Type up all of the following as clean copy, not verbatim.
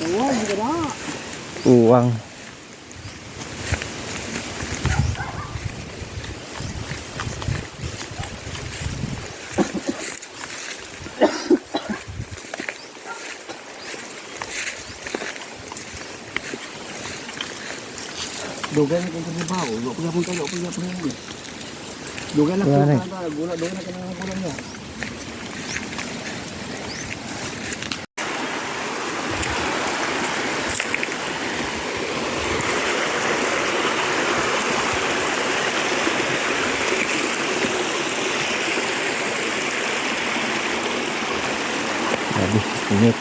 Uwang, hindi na. Uwang. Dugan kung pagbabaw, pagpapun kayo, pagpapun kayo. Dugan lang Wala na po, gula, dugan na kanang gula niya. Grabe, init.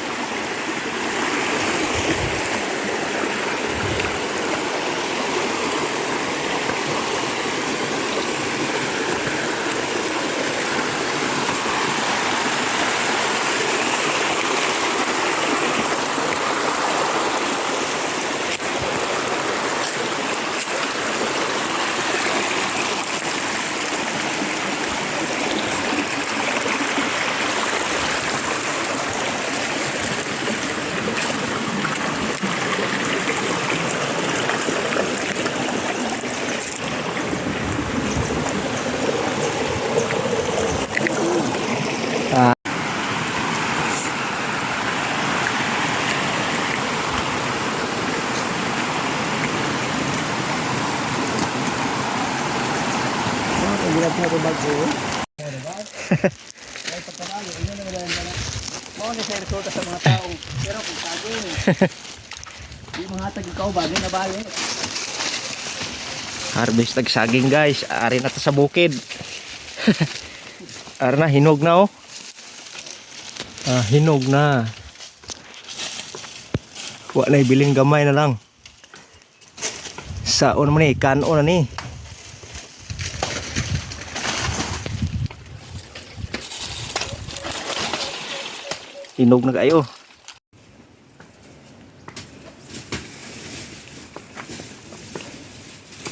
Pagbilag na ito bago. Ay, pagkabalo, ino na nila na. Mao na siya resulta sa mga taong. Pero kung saging, di mga tag ikaw bagay na bagay. Harvest tag saging guys. Ari na to sa bukid. Ari na, hinog na oh. Hinog na. Wa na ibilin gamay na lang. Saon naman eh, kanon na ni. Hinog na kayo.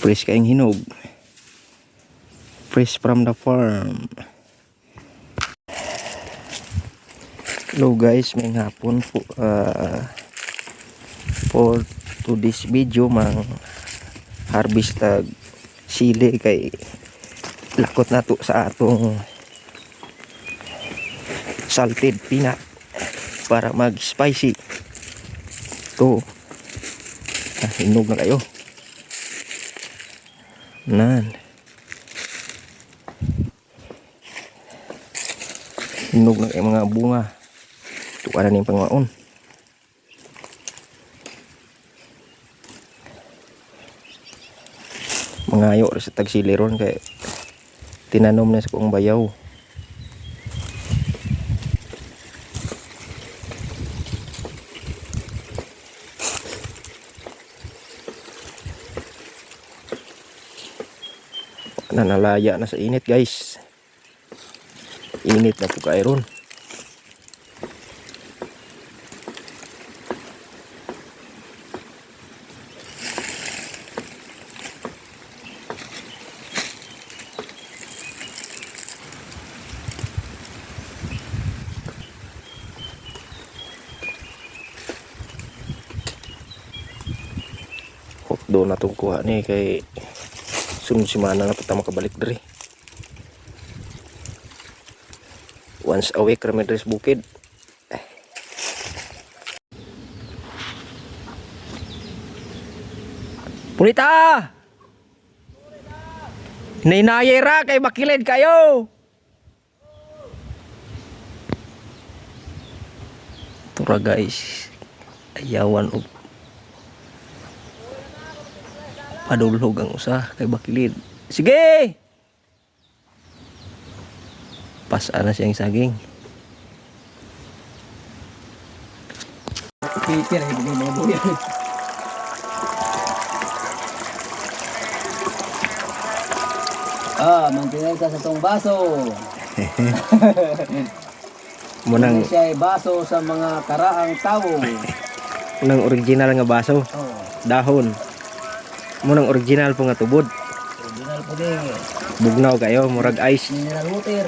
Fresh kayong hinog. Fresh from the farm. Hello guys, may hapon po. For today's video, mang harvest tag sili kay lakot na to sa atong salted peanut para mag spicy. To hinog na kayo. Nan hinog na kayo mga bunga. Ito ka na yung pangwaon. Mangayo sa tagsiliron kay tinanom na sa kong bayaw. Nanalaya na sa init guys. Init na po kayo ron. Hotdo na itong kuha ni kay sunod simana na patama kabalik dari. Once a week kami dari sa bukid. Punita! Nainayera kay bakilid kayo. Tura guys. Ayawan og padulhog ang usa kay bakilid. Sige. Pasa na siyang saging. Peter, hindi mo mga buhay. Mantinay ka sa tong baso. Munang siya ay baso sa mga karaang tao. munang original nga baso. Oh, Dahon. Munang original po nga tubod. original po din. Bugnaw kayo, murag ice. Mineral water.